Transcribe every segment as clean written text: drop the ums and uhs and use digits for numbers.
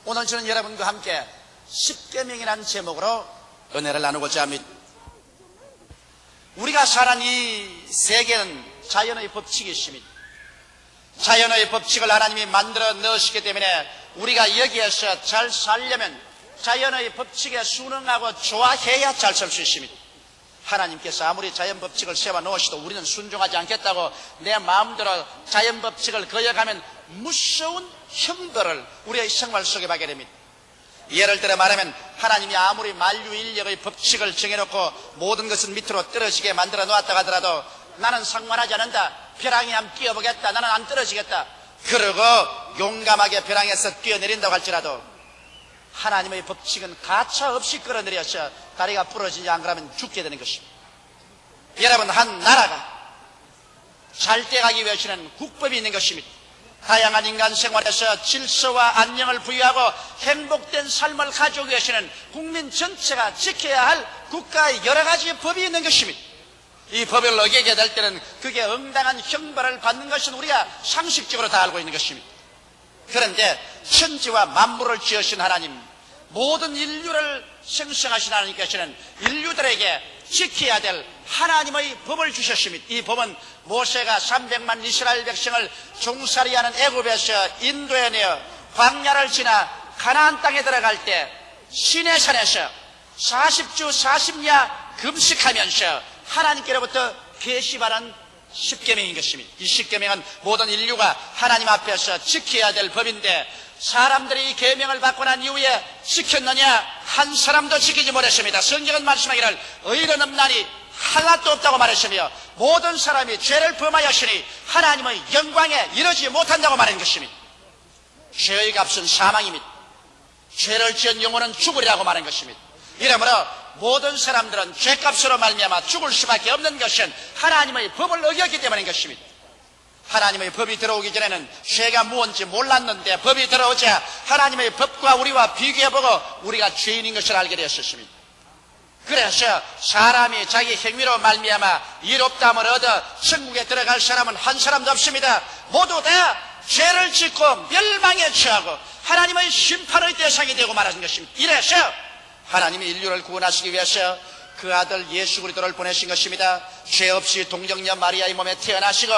오늘 저는 여러분과 함께 십계명이라는 제목으로 은혜를 나누고자 합니다. 우리가 사는 이 세계는 자연의 법칙이 있습니다. 자연의 법칙을 하나님이 만들어 넣으시기 때문에 우리가 여기에서 잘 살려면 자연의 법칙에 순응하고 좋아해야 잘 살 수 있습니다. 하나님께서 아무리 자연 법칙을 세워 놓으시도 우리는 순종하지 않겠다고 내 마음대로 자연 법칙을 거역하면 무서운 형벌을 우리의 생활 속에 받게 됩니다. 예를 들어 말하면 하나님이 아무리 만유인력의 법칙을 정해놓고 모든 것은 밑으로 떨어지게 만들어 놓았다 하더라도 나는 상관하지 않는다. 벼랑에 한번 뛰어보겠다. 나는 안 떨어지겠다. 그러고 용감하게 벼랑에서 뛰어내린다고 할지라도 하나님의 법칙은 가차 없이 끌어내려서 다리가 부러지지 안 그러면 죽게 되는 것입니다. 여러분, 한 나라가 잘 돼가기 위해서는 국법이 있는 것입니다. 다양한 인간 생활에서 질서와 안녕을 부여하고 행복된 삶을 가져오기 위해서는 국민 전체가 지켜야 할 국가의 여러 가지 법이 있는 것입니다. 이 법을 어기게 될 때는 그게 응당한 형벌을 받는 것은 우리가 상식적으로 다 알고 있는 것입니다. 그런데 천지와 만물을 지으신 하나님, 모든 인류를 생성하신 하나님께서는 인류들에게 지켜야 될 하나님의 법을 주셨습니다. 이 법은 모세가 300만 이스라엘 백성을 종살이하는 애굽에서 인도에 내어 광야를 지나 가나안 땅에 들어갈 때 시내산에서 40주 40야 금식하면서 하나님께로부터 계시받은 십계명인 것입니다. 이 십계명은 모든 인류가 하나님 앞에서 지켜야 될 법인데 사람들이 이 계명을 받고 난 이후에 지켰느냐? 한 사람도 지키지 못했습니다. 성경은 말씀하기를 의로운 없나니 하나도 없다고 말했으며 모든 사람이 죄를 범하였으니 하나님의 영광에 이르지 못한다고 말한 것입니다. 죄의 값은 사망입니다. 죄를 지은 영혼은 죽으리라고 말한 것입니다. 이러므로 모든 사람들은 죄값으로 말미암아 죽을 수밖에 없는 것은 하나님의 법을 어겼기 때문인 것입니다. 하나님의 법이 들어오기 전에는 죄가 무엇인지 몰랐는데 법이 들어오자 하나님의 법과 우리와 비교해보고 우리가 죄인인 것을 알게 되었습니다. 그래서 사람이 자기 행위로 말미암아 이롭다함을 얻어 천국에 들어갈 사람은 한 사람도 없습니다. 모두 다 죄를 짓고 멸망에 처하고 하나님의 심판의 대상이 되고 말하는 것입니다. 이래서 하나님이 인류를 구원하시기 위해서 그 아들 예수 그리스도를 보내신 것입니다. 죄 없이 동정녀 마리아의 몸에 태어나시고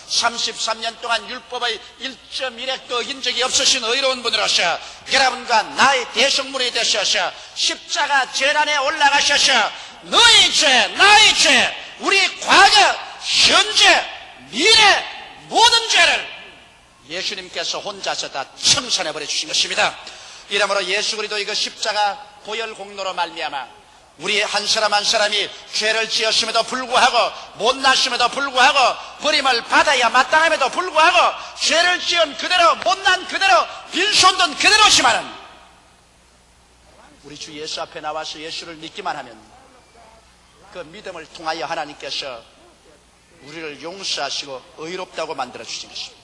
33년 동안 율법의 1.1획도 어긴 적이 없으신 의로운 분으로서 여러분과 나의 대성물이 되셔서 십자가 재단에 올라가셔서 너의 죄, 나의 죄, 우리 과거, 현재, 미래 모든 죄를 예수님께서 혼자서 다 청산해버려 주신 것입니다. 이러므로 예수 그리스도의 그 십자가 보혈 공로로 말미암아 우리 한 사람 한 사람이 죄를 지었음에도 불구하고 못났음에도 불구하고 버림을 받아야 마땅함에도 불구하고 죄를 지은 그대로 못난 그대로 빈손든 그대로지만은 우리 주 예수 앞에 나와서 예수를 믿기만 하면 그 믿음을 통하여 하나님께서 우리를 용서하시고 의롭다고 만들어 주신 것입니다.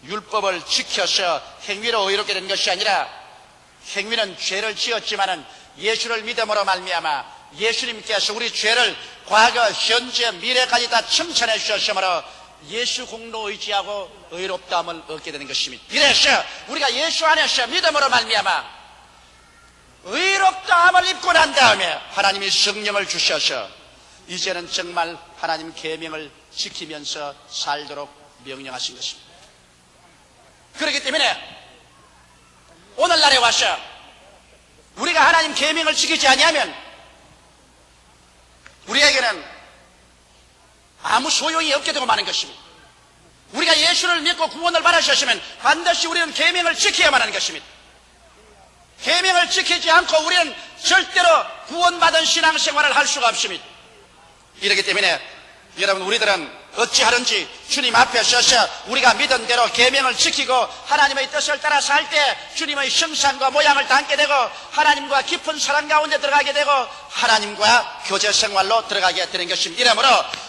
율법을 지켜서 행위로 의롭게 된 것이 아니라 행위는 죄를 지었지만은 예수를 믿음으로 말미암아 예수님께서 우리 죄를 과거, 현재, 미래까지 다 칭찬해 주셨으므로 예수 공로 의지하고 의롭다함을 얻게 되는 것입니다. 이래서 우리가 예수 안에서 믿음으로 말미암아 의롭다함을 입고 난 다음에 하나님이 성령을 주셔서 이제는 정말 하나님 계명을 지키면서 살도록 명령하신 것입니다. 그렇기 때문에 오늘날에 와서 우리가 하나님 계명을 지키지 아니하면 우리에게는 아무 소용이 없게 되고 마는 것입니다. 우리가 예수를 믿고 구원을 받으셨으면 반드시 우리는 계명을 지켜야만 하는 것입니다. 계명을 지키지 않고 우리는 절대로 구원받은 신앙생활을 할 수가 없습니다. 이렇기 때문에 여러분, 우리들은 어찌하든지 주님 앞에 서서 우리가 믿은 대로 계명을 지키고 하나님의 뜻을 따라 살 때 주님의 형상과 모양을 담게 되고 하나님과 깊은 사랑 가운데 들어가게 되고 하나님과 교제 생활로 들어가게 되는 것입니다. 이러므로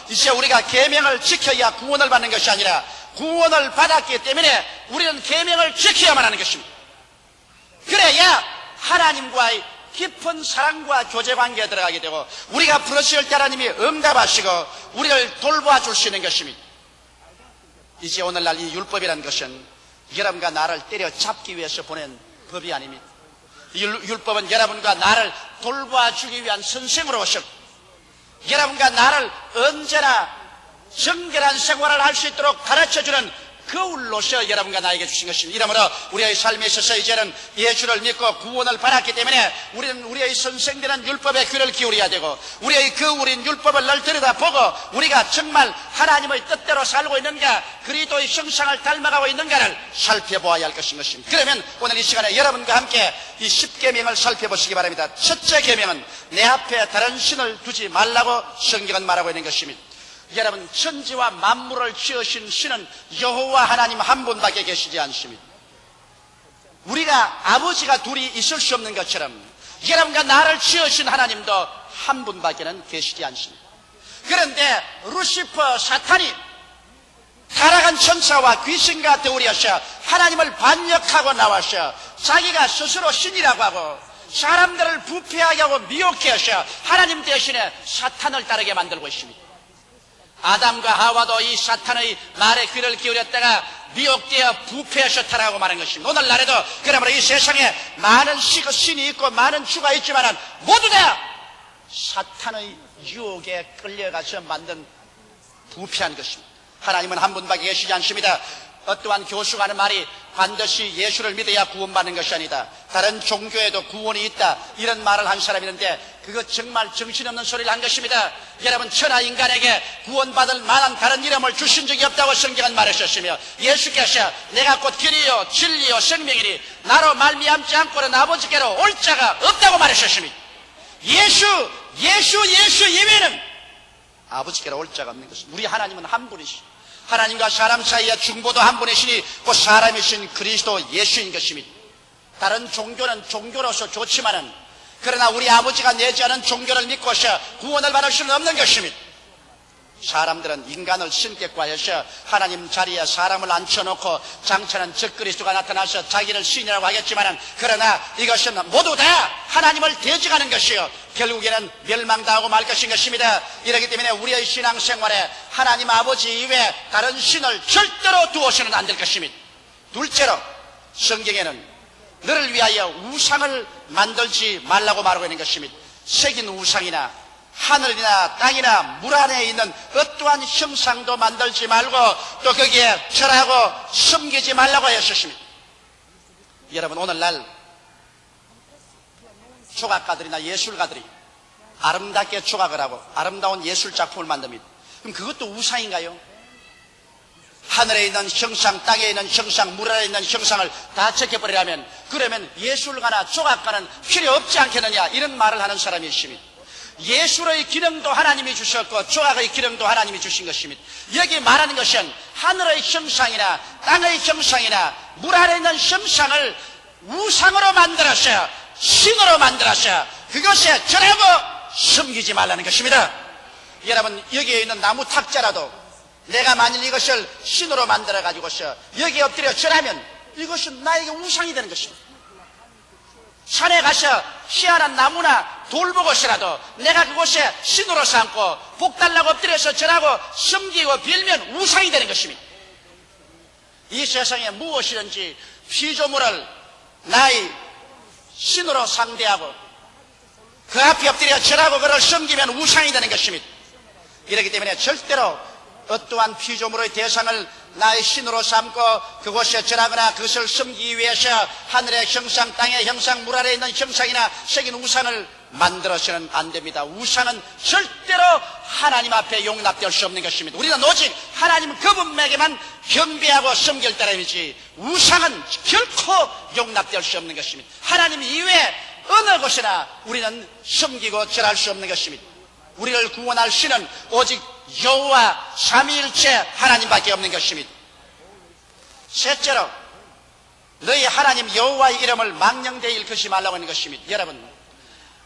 이제 우리가 계명을 지켜야 구원을 받는 것이 아니라 구원을 받았기 때문에 우리는 계명을 지켜야만 하는 것입니다. 그래야 하나님과의 깊은 사랑과 교제 관계에 들어가게 되고 우리가 부르실 때 하나님이 응답하시고 우리를 돌보아 줄 수 있는 것입니다. 이제 오늘날 이 율법이라는 것은 여러분과 나를 때려잡기 위해서 보낸 법이 아닙니다. 율법은 여러분과 나를 돌봐주기 위한 선생으로 오셨고, 여러분과 나를 언제나 정결한 생활을 할 수 있도록 가르쳐주는 거울로서 여러분과 나에게 주신 것입니다. 이러므로 우리의 삶에 있어서 이제는 예수를 믿고 구원을 받았기 때문에 우리는 우리의 선생되는 율법에 귀를 기울여야 되고, 우리의 거울인 율법을 늘 들여다보고 우리가 정말 하나님의 뜻대로 살고 있는가, 그리스도의 형상을 닮아가고 있는가를 살펴보아야 할 것입니다. 그러면 오늘 이 시간에 여러분과 함께 이 10계명을 살펴보시기 바랍니다. 첫째 계명은 내 앞에 다른 신을 두지 말라고 성경은 말하고 있는 것입니다. 여러분, 천지와 만물을 지으신 신은 여호와 하나님 한 분밖에 계시지 않습니다. 우리가 아버지가 둘이 있을 수 없는 것처럼 여러분과 나를 지으신 하나님도 한 분밖에는 계시지 않습니다. 그런데 루시퍼 사탄이 타락한 천사와 귀신과 더불어서 하나님을 반역하고 나와서 자기가 스스로 신이라고 하고 사람들을 부패하게 하고 미혹해 하셔 하나님 대신에 사탄을 따르게 만들고 있습니다. 아담과 하와도 이 사탄의 말에 귀를 기울였다가 미혹되어 부패해서 타락하고 말한 것입니다. 오늘날에도 그러므로 이 세상에 많은 신이 있고 많은 주가 있지만 모두 다 사탄의 유혹에 끌려가서 만든 부패한 것입니다. 하나님은 한 분밖에 계시지 않습니다. 어떠한 교수가 하는 말이 반드시 예수를 믿어야 구원받는 것이 아니다, 다른 종교에도 구원이 있다, 이런 말을 한 사람이 있는데 그거 정말 정신없는 소리를 한 것입니다. 여러분, 천하 인간에게 구원받을 만한 다른 이름을 주신 적이 없다고 성경은 말하셨으며, 예수께서 내가 곧 길이요 진리요 생명이니 나로 말미암지 않고는 아버지께로 올 자가 없다고 말하셨습니다. 예수 예외는 아버지께로 올 자가 없는 것입니다. 우리 하나님은 한 분이시죠. 하나님과 사람 사이의 중보도 한 분이시니 그 사람이신 그리스도 예수인 것입니다. 다른 종교는 종교로서 좋지만은, 그러나 우리 아버지가 내지 않은 종교를 믿고서 구원을 받을 수는 없는 것입니다. 사람들은 인간을 신격화해서 하나님 자리에 사람을 앉혀놓고 장차는 적그리스도가 나타나서 자기를 신이라고 하겠지만, 그러나 이것은 모두 다 하나님을 대적하는 것이요 결국에는 멸망당하고 말 것인 것입니다. 이렇기 때문에 우리의 신앙생활에 하나님 아버지 이외에 다른 신을 절대로 두어서는 안 될 것입니다. 둘째로, 성경에는 너를 위하여 우상을 만들지 말라고 말하고 있는 것입니다. 새긴 우상이나 하늘이나 땅이나 물 안에 있는 어떠한 형상도 만들지 말고 또 거기에 절하고 섬기지 말라고 하셨습니다. 여러분, 오늘날 조각가들이나 예술가들이 아름답게 조각을 하고 아름다운 예술작품을 만듭니다. 그럼 그것도 우상인가요? 하늘에 있는 형상, 땅에 있는 형상, 물 안에 있는 형상을 다 제껴버리라면, 그러면 예술가나 조각가는 필요 없지 않겠느냐, 이런 말을 하는 사람이 있습니다. 예술의 기능도 하나님이 주셨고 조각의 기능도 하나님이 주신 것입니다. 여기 말하는 것은 하늘의 형상이나 땅의 형상이나 물 안에 있는 형상을 우상으로 만들어서, 신으로 만들어서 그것에 절하고 섬기지 말라는 것입니다. 여러분, 여기에 있는 나무 탁자라도 내가 만일 이것을 신으로 만들어 가지고서 여기에 엎드려 절하면 이것은 나에게 우상이 되는 것입니다. 산에 가서 희한한 나무나 돌 보고서라도 내가 그곳에 신으로 삼고 복달라고 엎드려서 절하고 섬기고 빌면 우상이 되는 것입니다. 이 세상에 무엇이든지 피조물을 나의 신으로 상대하고 그 앞에 엎드려 절하고 그를 섬기면 우상이 되는 것입니다. 이렇기 때문에 절대로 어떠한 피조물의 대상을 나의 신으로 삼고 그곳에 절하거나 그것을 섬기기 위해서 하늘의 형상, 땅의 형상, 물 아래에 있는 형상이나 새긴 우상을 만들어서는 안 됩니다. 우상은 절대로 하나님 앞에 용납될 수 없는 것입니다. 우리는 오직 하나님 그분에게만 경배하고 섬길 따름이지 우상은 결코 용납될 수 없는 것입니다. 하나님 이외에 어느 곳이나 우리는 섬기고 절할 수 없는 것입니다. 우리를 구원할 신은 오직 여호와 삼위일체 하나님밖에 없는 것입니다. 셋째로, 너희 하나님 여호와의 이름을 망령되이 일컫지 말라고 하는 것입니다. 여러분,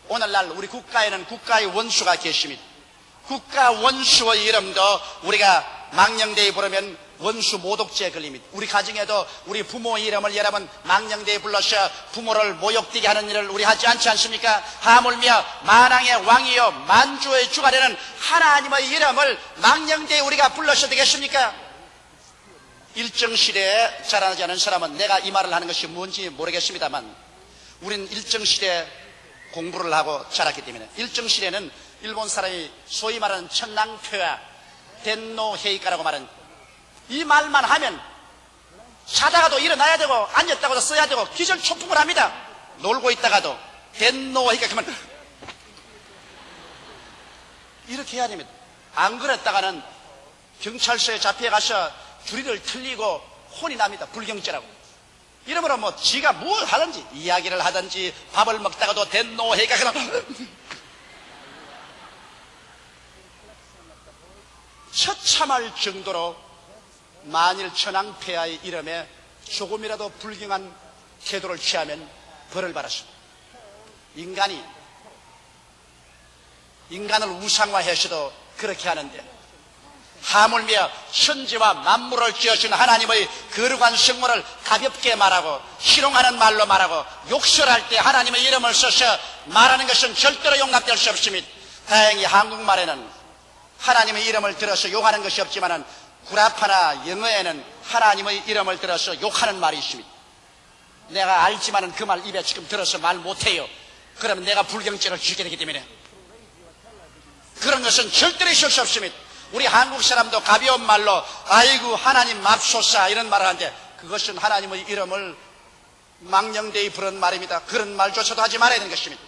오늘날 우리 국가에는 국가의 원수가 계십니다. 국가 원수의 이름도 우리가 망령되이 부르면 원수 모독죄에 걸립니다. 우리 가정에도 우리 부모의 이름을 여러분 망령되이 불러서 부모를 모욕되게 하는 일을 우리 하지 않지 않습니까? 하물며 만왕의 왕이요 만주의 주가 되는 하나님의 이름을 망령되이 우리가 불러서 되겠습니까? 일정 시대에 자라나지 않은 사람은 내가 이 말을 하는 것이 뭔지 모르겠습니다만 우리는 일정 시대에 공부를 하고 자랐기 때문에 일정 시대는 일본 사람이 소위 말하는 천낭표야 덴노 헤이카라고 말하는 이 말만 하면 자다가도 일어나야 되고 앉았다가도 써야 되고 기절초풍을 합니다. 놀고 있다가도 덴노 헤이카 그러면 이렇게 해야 됩니다. 안 그랬다가는 경찰서에 잡혀가서 주리를 틀리고 혼이 납니다. 불경죄라고. 이러므로 뭐 지가 뭘 하든지 이야기를 하든지 밥을 먹다가도 덴노 헤이카 그러면 처참할 정도로 만일 천황폐하의 이름에 조금이라도 불경한 태도를 취하면 벌을 받았습니다. 인간을 우상화해서도 그렇게 하는데 하물며 천지와 만물을 지으신 하나님의 거룩한 성물을 가볍게 말하고 희롱하는 말로 말하고 욕설할 때 하나님의 이름을 써서 말하는 것은 절대로 용납될 수 없습니다. 다행히 한국말에는 하나님의 이름을 들어서 욕하는 것이 없지만은 구라파나 영어에는 하나님의 이름을 들어서 욕하는 말이 있습니다. 내가 알지만은 그 말 입에 지금 들어서 말 못해요. 그러면 내가 불경죄를 지게 되기 때문에 그런 것은 절대로 있을 수 없습니다. 우리 한국 사람도 가벼운 말로 아이고 하나님 맙소사 이런 말을 하는데 그것은 하나님의 이름을 망령되이 부른 말입니다. 그런 말조차도 하지 말아야 되는 것입니다.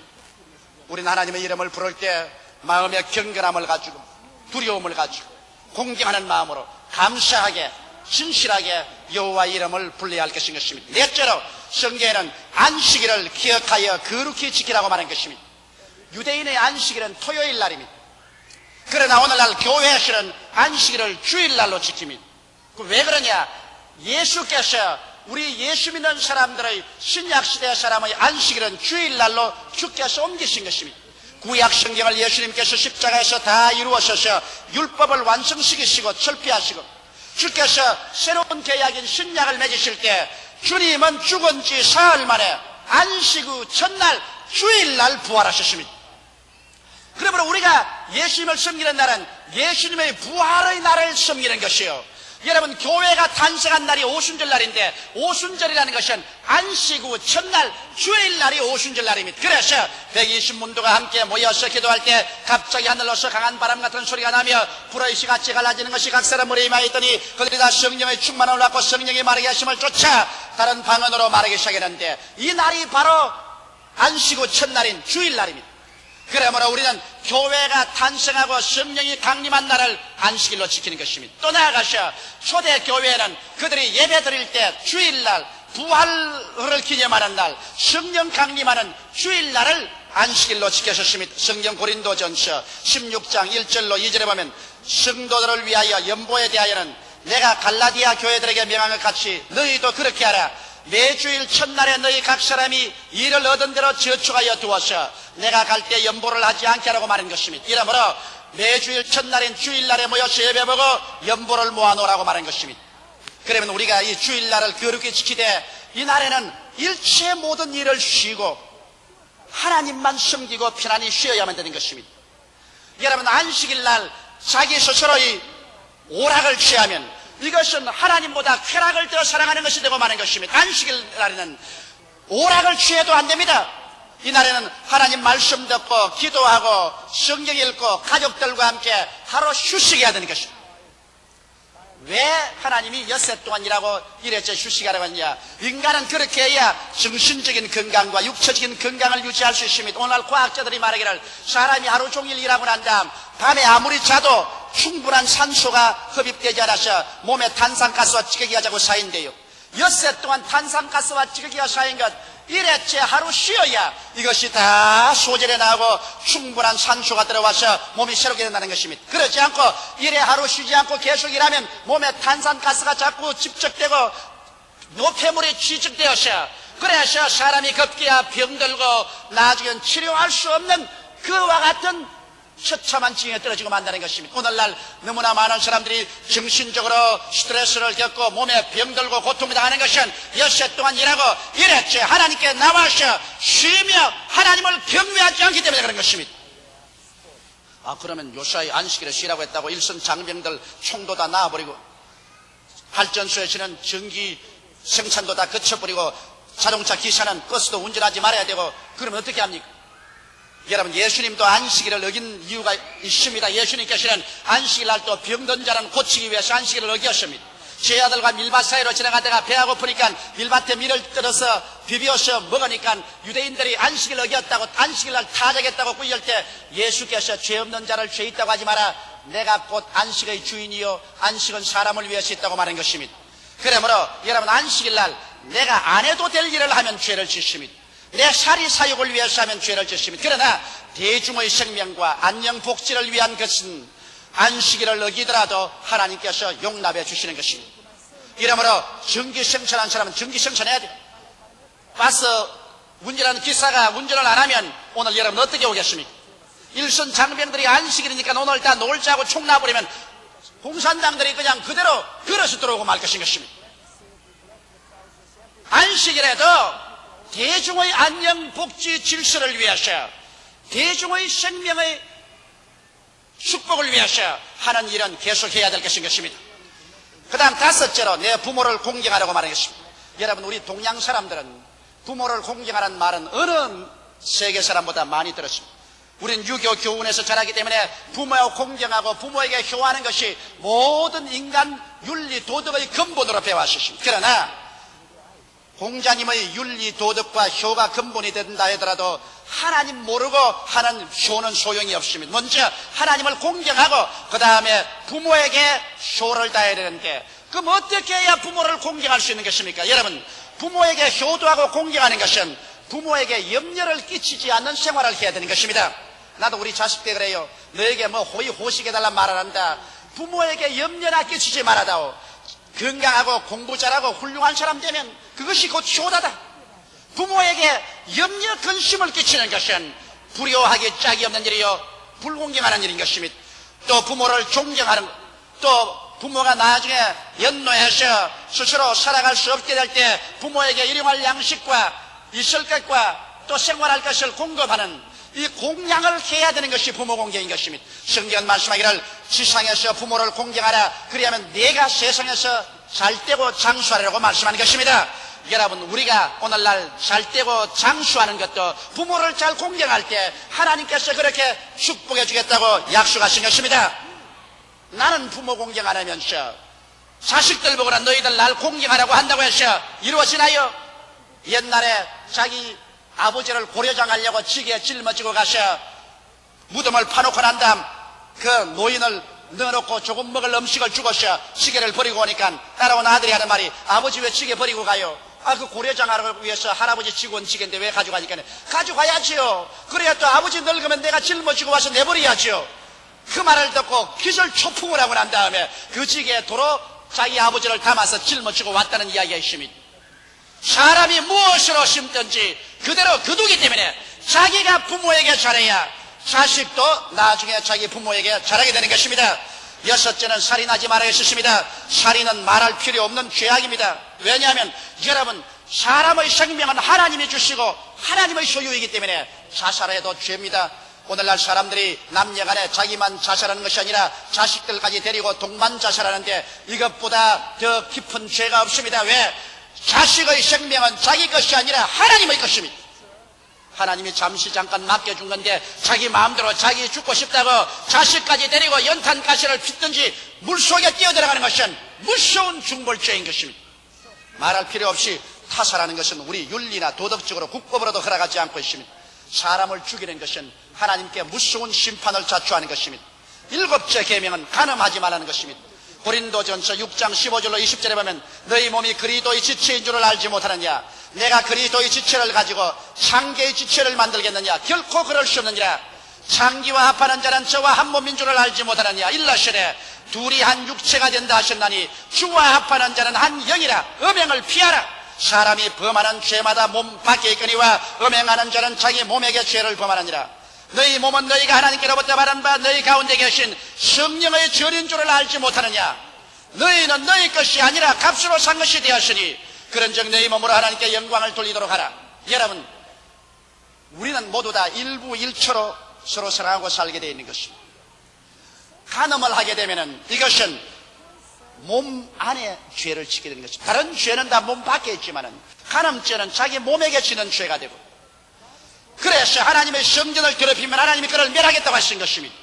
우리는 하나님의 이름을 부를 때 마음의 경건함을 가지고 두려움을 가지고 공경하는 마음으로 감사하게 진실하게 여호와의 이름을 불러야 할 것인 것입니다. 넷째로 성경에는 안식일을 기억하여 거룩히 지키라고 말한 것입니다. 유대인의 안식일은 토요일 날입니다. 그러나 오늘날 교회에서는 안식일을 주일날로 지킵니다. 왜 그러냐? 예수께서 우리 예수 믿는 사람들의 신약시대 사람의 안식일은 주일날로 주께서 옮기신 것입니다. 구약 성경을 예수님께서 십자가에서 다 이루어서서 율법을 완성시키시고 철폐하시고 주께서 새로운 계약인 신약을 맺으실 때 주님은 죽은 지 사흘 만에 안식 후 첫날 주일날 부활하셨습니다. 그러므로 우리가 예수님을 섬기는 날은 예수님의 부활의 날을 섬기는 것이요. 여러분 교회가 탄생한 날이 오순절 날인데 오순절이라는 것은 안식 후 첫날 주일날이 오순절 날입니다. 그래서 120문도가 함께 모여서 기도할 때 갑자기 하늘로서 강한 바람 같은 소리가 나며 불의 시같이 갈라지는 것이 각 사람 머리에 임하였더니 그들이 다 성령의 충만함을 받고 성령이 말하게 하심을 쫓아 다른 방언으로 말하기 시작했는데 이 날이 바로 안식 후 첫날인 주일날입니다. 그러므로 우리는 교회가 탄생하고 성령이 강림한 날을 안식일로 지키는 것입니다. 또 나아가서 초대교회는 그들이 예배 드릴 때 주일날 부활을 기념하는 날 성령 강림하는 주일날을 안식일로 지켰습니다. 성경 고린도전서 16장 1절로 2절에 보면 성도들을 위하여 연보에 대하여는 내가 갈라디아 교회들에게 명한 것 같이 너희도 그렇게 하라. 매주일 첫날에 너희 각 사람이 일을 얻은 대로 저축하여 두어서 내가 갈 때 연보를 하지 않게 하라고 말한 것입니다. 이러므로 매주일 첫날인 주일날에 모여서 예배보고 연보를 모아놓으라고 말한 것입니다. 그러면 우리가 이 주일날을 거룩히 지키되 이 날에는 일체 모든 일을 쉬고 하나님만 섬기고 편안히 쉬어야만 되는 것입니다. 여러분 안식일날 자기 스스로의 오락을 취하면 이것은 하나님보다 쾌락을 더 사랑하는 것이 되고 마는 것입니다. 안식일 날에는 오락을 취해도 안 됩니다. 이날에는 하나님 말씀 듣고 기도하고 성경 읽고 가족들과 함께 하루 휴식해야 되는 것입니다. 왜 하나님이 엿새 동안 일하고 일회째 휴식하라고 하느냐? 인간은 그렇게 해야 정신적인 건강과 육체적인 건강을 유지할 수 있습니다. 오늘 과학자들이 말하기를 사람이 하루 종일 일하고 난 다음 밤에 아무리 자도 충분한 산소가 흡입되지 않아서 몸에 탄산가스와 찌꺼기가 자꾸 쌓인대요. 엿새 동안 탄산가스와 찌꺼기가 쌓인 것 일회째 하루 쉬어야 이것이 다 소절에 나오고 충분한 산소가 들어와서 몸이 새롭게 된다는 것입니다. 그렇지 않고 일회 하루 쉬지 않고 계속 일하면 몸에 탄산가스가 자꾸 집적되고 노폐물이 취직되어서 그래서 사람이 급기야 병들고 나중엔 치료할 수 없는 그와 같은 처참한 징에 떨어지고 만다는 것입니다. 오늘날 너무나 많은 사람들이 정신적으로 스트레스를 겪고 몸에 병들고 고통을 당하는 것은 엿새 동안 일하고 일회째 하나님께 나와서 쉬며 하나님을 경외하지 않기 때문에 그런 것입니다. 그러면 요사이 안식일에 쉬라고 했다고 일선 장병들 총도 다 나와버리고 발전소에서는 전기 생산도 다 그쳐버리고 자동차 기사는 버스도 운전하지 말아야 되고 그러면 어떻게 합니까? 여러분, 예수님도 안식일을 어긴 이유가 있습니다. 예수님께서는 안식일 날 또 병든 자는 고치기 위해서 안식일을 어겼습니다. 제 아들과 밀밭 사이로 지나가다가 배가 고프니까 밀밭에 밀을 떨어서 비벼서 먹으니까 유대인들이 안식일 어겼다고 안식일날 타작했다고 꾸짖을 때 예수께서 죄 없는 자를 죄 있다고 하지 마라. 내가 곧 안식의 주인이요 안식은 사람을 위해서 있다고 말한 것입니다. 그러므로 여러분, 안식일날 내가 안 해도 될 일을 하면 죄를 짓습니다. 내 사리 사욕을 위해서 하면 죄를 짓습니다. 그러나 대중의 생명과 안녕 복지를 위한 것은 안식일을 어기더라도 하나님께서 용납해 주시는 것입니다. 이러므로 전기 생산한 사람은 전기 생산해야 돼요. 버스 운전하는 기사가 운전을 안 하면 오늘 여러분 어떻게 오겠습니까? 일선 장병들이 안식일이니까 오늘 다 놀자 하고 총 놔버리면 공산당들이 그냥 그대로 걸어서 들어오고 말 것입니다. 안식일에도 대중의 안녕 복지 질서를 위해서 대중의 생명의 축복을 위해서 하는 일은 계속해야 될 것입니다. 그 다음 다섯째로 내 부모를 공경하라고 말하겠습니다. 여러분, 우리 동양 사람들은 부모를 공경하라는 말은 어느 세계 사람보다 많이 들었습니다. 우린 유교 교훈에서 자라기 때문에 부모를 공경하고 부모에게 효하는 것이 모든 인간 윤리 도덕의 근본으로 배워왔습니다. 그러나 공자님의 윤리 도덕과 효가 근본이 된다 하더라도 하나님 모르고 하는 효는 소용이 없습니다. 먼저 하나님을 공경하고 그 다음에 부모에게 효를 다해야 되는데, 그럼 어떻게 해야 부모를 공경할 수 있는 것입니까? 여러분, 부모에게 효도하고 공경하는 것은 부모에게 염려를 끼치지 않는 생활을 해야 되는 것입니다. 나도 우리 자식 때 그래요. 너에게 뭐 호의호식해달란 말을 한다. 부모에게 염려나 끼치지 말아다오. 건강하고 공부 잘하고 훌륭한 사람 되면 그것이 곧 효다다. 부모에게 염려 근심을 끼치는 것은 불효하기 짝이 없는 일이요 불공경하는 일인 것입니다. 또 부모를 존경하는, 또 부모가 나중에 연노해서 스스로 살아갈 수 없게 될 때 부모에게 일용할 양식과 있을 것과 또 생활할 것을 공급하는 이 공양을 해야 되는 것이 부모 공경인 것입니다. 성경은 말씀하기를 지상에서 부모를 공경하라. 그리하면 내가 세상에서 잘되고 장수하라고 말씀하는 것입니다. 여러분, 우리가 오늘날 잘되고 장수하는 것도 부모를 잘 공경할 때 하나님께서 그렇게 축복해 주겠다고 약속하신 것입니다. 나는 부모 공경 안 하면서 자식들 보거나 너희들 날 공경하라고 한다고 해서 이루어지나요? 옛날에 자기 아버지를 고려장하려고 지게에 짊어지고 가서 무덤을 파놓고 난 다음 그 노인을 넣어놓고 조금 먹을 음식을 주고서 지게를 버리고 오니까 따라온 아들이 하는 말이, 아버지 왜 지게 버리고 가요? 그 고려장하기 위해서 할아버지 지고 온 지게인데 왜 가져가니까, 가져가야지요. 그래야 또 아버지 늙으면 내가 짊어지고 와서 내버려야지요. 그 말을 듣고 기절초풍을 하고 난 다음에 그 지게에 도로 자기 아버지를 담아서 짊어지고 왔다는 이야기가 있습니다. 사람이 무엇으로 심든지 그대로 거두기 때문에 자기가 부모에게 잘해야 자식도 나중에 자기 부모에게 잘하게 되는 것입니다. 여섯째는 살인하지 말아야 했습니다. 살인은 말할 필요 없는 죄악입니다. 왜냐하면 여러분, 사람의 생명은 하나님이 주시고 하나님의 소유이기 때문에 자살해도 죄입니다. 오늘날 사람들이 남녀간에 자기만 자살하는 것이 아니라 자식들까지 데리고 동반 자살하는데 이것보다 더 깊은 죄가 없습니다. 왜? 자식의 생명은 자기 것이 아니라 하나님의 것입니다. 하나님이 잠깐 맡겨준 건데 자기 마음대로 자기 죽고 싶다고 자식까지 데리고 연탄 가시를 핏든지 물속에 뛰어들어가는 것은 무서운 중벌죄인 것입니다. 말할 필요 없이 타살하는 것은 우리 윤리나 도덕적으로 국법으로도 허락하지 않고 있습니다. 사람을 죽이는 것은 하나님께 무서운 심판을 자초하는 것입니다. 일곱째 계명은 간음하지 말라는 것입니다. 고린도전서 6장 15절로 20절에 보면 너희 몸이 그리스도의 지체인 줄을 알지 못하느냐, 내가 그리스도의 지체를 가지고 창기의 지체를 만들겠느냐, 결코 그럴 수 없느니라. 창기와 합하는 자는 저와 한 몸인 줄을 알지 못하느냐, 일러시되 둘이 한 육체가 된다 하셨나니 주와 합하는 자는 한 영이라. 음행을 피하라. 사람이 범하는 죄마다 몸 밖에 있거니와 음행하는 자는 자기 몸에게 죄를 범하느니라. 너희 몸은 너희가 하나님께로부터 받은 바 너희 가운데 계신 성령의 절인 줄을 알지 못하느냐. 너희는 너희 것이 아니라 값으로 산 것이 되었으니 그런즉 너희 몸으로 하나님께 영광을 돌리도록 하라. 여러분, 우리는 모두 다 일부일처로 서로 사랑하고 살게 되어 있는 것입니다. 간음을 하게 되면 이것은 몸 안에 죄를 지게 되는 것입니다. 다른 죄는 다 몸 밖에 있지만은 간음죄는 자기 몸에게 지는 죄가 되고, 그래서 하나님의 성전을 더럽히면 하나님이 그를 멸하겠다고 하신 것입니다.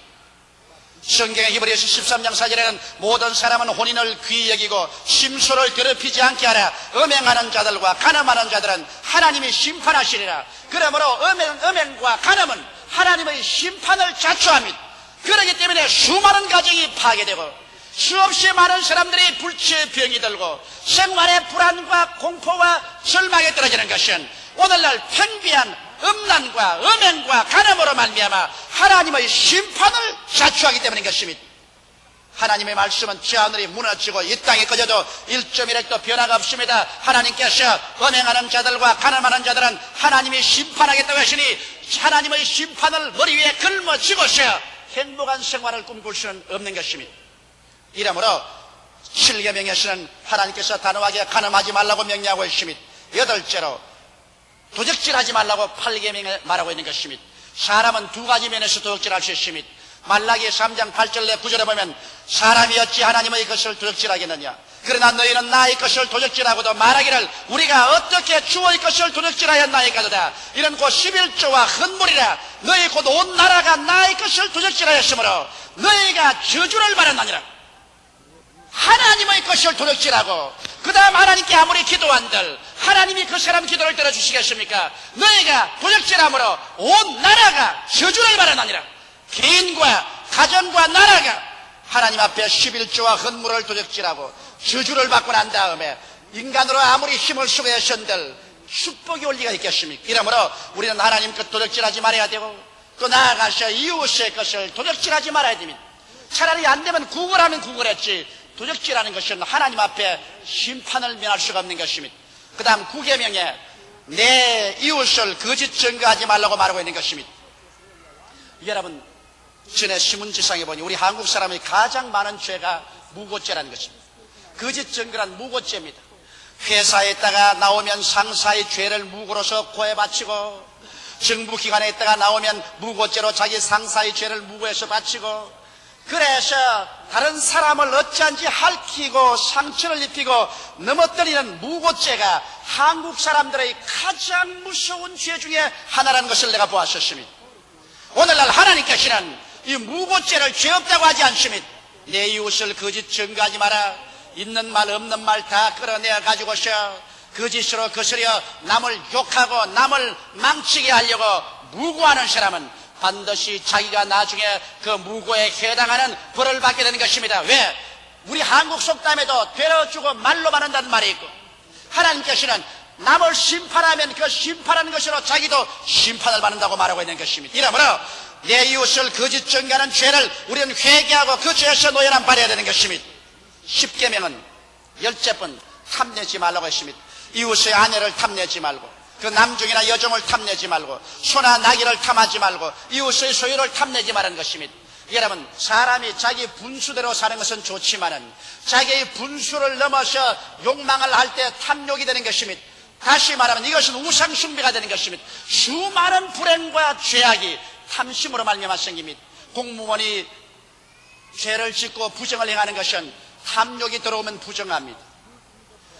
성경의 히브리서 13장 4절에는 모든 사람은 혼인을 귀히 여기고 심소를 더럽히지 않게 하라. 음행하는 자들과 간음하는 자들은 하나님이 심판하시리라. 그러므로 음행과 간음은 하나님의 심판을 자초합니다. 그렇기 때문에 수많은 가정이 파괴되고 수없이 많은 사람들이 불치의 병이 들고 생활의 불안과 공포와 절망에 떨어지는 것은 오늘날 편비한 음란과 음행과 간음으로 말미암아 하나님의 심판을 자초하기 때문인 것입니다. 하나님의 말씀은 저 하늘이 무너지고 이 땅이 꺼져도 1.1획도 변화가 없습니다. 하나님께서 음행하는 자들과 간음하는 자들은 하나님이 심판하겠다고 하시니 하나님의 심판을 머리 위에 걸머쥐고서 행복한 생활을 꿈꿀 수는 없는 것입니다. 이러므로 7계명에서는 하나님께서 단호하게 간음하지 말라고 명령하고 있습니다. 8째로 도적질하지 말라고 8계명에 말하고 있는 것입니다. 사람은 두 가지 면에서 도적질할 수 있습니다. 말라기 3장 8절에 9절에 보면 사람이 어찌 하나님의 것을 도적질하겠느냐, 그러나 너희는 나의 것을 도적질하고도 말하기를 우리가 어떻게 주의 것을 도적질하였나이까도다. 이는 곧 11조와 헌물이라. 너희 곧 온 나라가 나의 것을 도적질하였으므로 너희가 저주를 받았느니라. 하나님의 것을 도적질하고 그 다음 하나님께 아무리 기도한들 하나님이 그 사람 기도를 들어주시겠습니까? 너희가 도적질함으로 온 나라가 저주를 받았느니라. 개인과 가정과 나라가 하나님 앞에 11조와 헌물을 도적질하고 저주를 받고 난 다음에 인간으로 아무리 힘을 쓰고 하신들 축복이 올 리가 있겠습니까? 이러므로 우리는 하나님 것 도적질하지 말아야 되고 또 나아가서 이웃의 것을 도적질하지 말아야 됩니다. 차라리 안 되면 구걸하면 구걸했지 도적질하는 것은 하나님 앞에 심판을 면할 수가 없는 것입니다. 그 다음 9계명에 내 이웃을 거짓 증거하지 말라고 말하고 있는 것입니다. 여러분, 전에 신문지상에 보니 우리 한국 사람이 가장 많은 죄가 무고죄라는 것입니다. 거짓 증거란 무고죄입니다. 회사에 있다가 나오면 상사의 죄를 무고로서 고해 바치고, 정부기관에 있다가 나오면 무고죄로 자기 상사의 죄를 무고해서 바치고, 그래서 다른 사람을 어찌한지 핥히고 상처를 입히고 넘어뜨리는 무고죄가 한국 사람들의 가장 무서운 죄 중에 하나라는 것을 내가 보았었습니다. 오늘날 하나님께서는 이 무고죄를 죄 없다고 하지 않습니다. 내 이웃을 거짓 증거하지 마라. 있는 말 없는 말 다 끌어내어 가지고서 거짓으로 거스려 남을 욕하고 남을 망치게 하려고 무고하는 사람은 반드시 자기가 나중에 그 무고에 해당하는 벌을 받게 되는 것입니다. 왜? 우리 한국 속담에도 되어주고 말로만 한다는 말이 있고, 하나님께서는 남을 심판하면 그 심판하는 것으로 자기도 심판을 받는다고 말하고 있는 것입니다. 이러므로 내 이웃을 거짓 증거하는 죄를 우리는 회개하고 그 죄에서 노연함 받아야 되는 것입니다. 10계명은 10번 탐내지 말라고 했습니다. 이웃의 아내를 탐내지 말고, 그 남중이나 여종을 탐내지 말고, 소나 나귀를 탐하지 말고, 이웃의 소유를 탐내지 말라는 것입니다. 여러분, 사람이 자기 분수대로 사는 것은 좋지만은 자기의 분수를 넘어서 욕망을 할 때 탐욕이 되는 것입니다. 다시 말하면 이것은 우상숭배가 되는 것입니다. 수많은 불행과 죄악이 탐심으로 말미암아 생깁니다. 공무원이 죄를 짓고 부정을 행하는 것은 탐욕이 들어오면 부정합니다.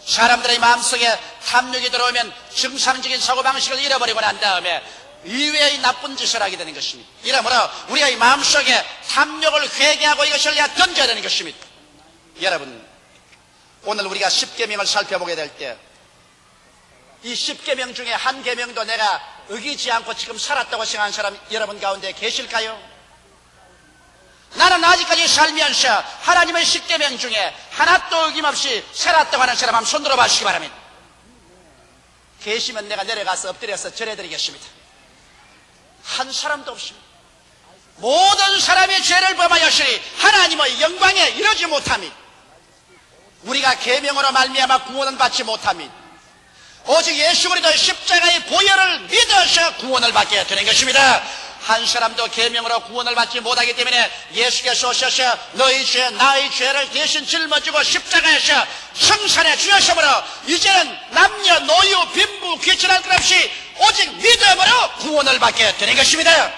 사람들의 마음속에 탐욕이 들어오면 정상적인 사고방식을 잃어버리고 난 다음에 이외의 나쁜 짓을 하게 되는 것입니다. 이러므로 우리가 이 마음속에 탐욕을 회개하고 이것을 던져야 되는 것입니다. 여러분, 오늘 우리가 10계명을 살펴보게 될 때 이 10계명 중에 한 계명도 내가 어기지 않고 지금 살았다고 생각하는 사람 여러분 가운데 계실까요? 나는 아직까지 살면서 하나님의 10계명 중에 하나도 어김없이 살았다고 하는 사람 한번 손 들어봐 주시기 바랍니다. 계시면 내가 내려가서 엎드려서 절해드리겠습니다. 한 사람도 없습니다. 모든 사람의 죄를 범하였으니 하나님의 영광에 이르지 못합니다. 우리가 계명으로 말미암아 구원은 받지 못합니다. 오직 예수 그리스도의 십자가의 보혈을 믿어서 구원을 받게 되는 것입니다. 한 사람도 계명으로 구원을 받지 못하기 때문에 예수께서 오셔서 너희 죄 나의 죄를 대신 짊어지고 십자가에서 성산해 주셨으므로 이제는 남녀 노유 빈부 귀천할 것 없이 오직 믿음으로 구원을 받게 되는 것입니다.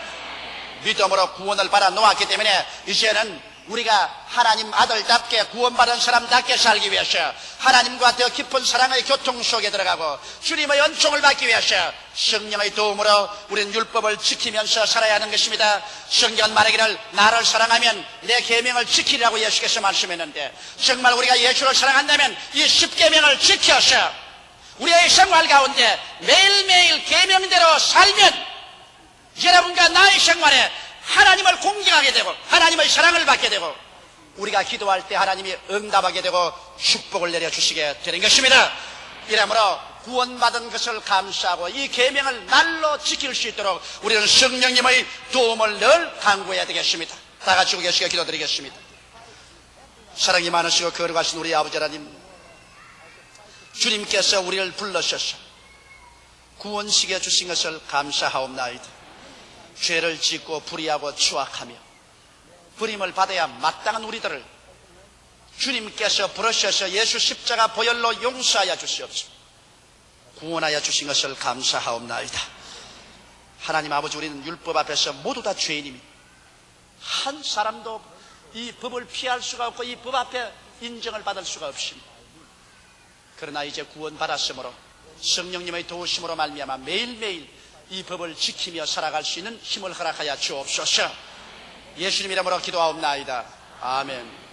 믿음으로 구원을 받아 놓았기 때문에 이제는 우리가 하나님 아들답게 구원받은 사람답게 살기 위해서 하나님과 더 깊은 사랑의 교통 속에 들어가고 주님의 은총을 받기 위해서 성령의 도움으로 우리는 율법을 지키면서 살아야 하는 것입니다. 성경은 말하기를 나를 사랑하면 내 계명을 지키라고 예수께서 말씀했는데, 정말 우리가 예수를 사랑한다면 이 10계명을 지켜서 우리의 생활 가운데 매일매일 계명대로 살면 여러분과 나의 생활에 하나님을 공경하게 되고 하나님의 사랑을 받게 되고 우리가 기도할 때 하나님이 응답하게 되고 축복을 내려주시게 되는 것입니다. 이러므로 구원받은 것을 감사하고 이 계명을 날로 지킬 수 있도록 우리는 성령님의 도움을 늘 간구해야 되겠습니다. 다 같이 계시게 기도드리겠습니다. 사랑이 많으시고 거룩하신 우리 아버지 하나님, 주님께서 우리를 불러셔서 구원시켜 주신 것을 감사하옵나이다. 죄를 짓고 불의하고 추악하며 버림을 받아야 마땅한 우리들을 주님께서 부르셔서 예수 십자가 보혈로 용서하여 주시옵소서. 구원하여 주신 것을 감사하옵나이다. 하나님 아버지, 우리는 율법 앞에서 모두 다 죄인입니다. 한 사람도 이 법을 피할 수가 없고 이 법 앞에 인정을 받을 수가 없습니다. 그러나 이제 구원받았으므로 성령님의 도우심으로 말미암아 매일매일 이 법을 지키며 살아갈 수 있는 힘을 허락하여 주옵소서. 예수님 이름으로 기도하옵나이다. 아멘.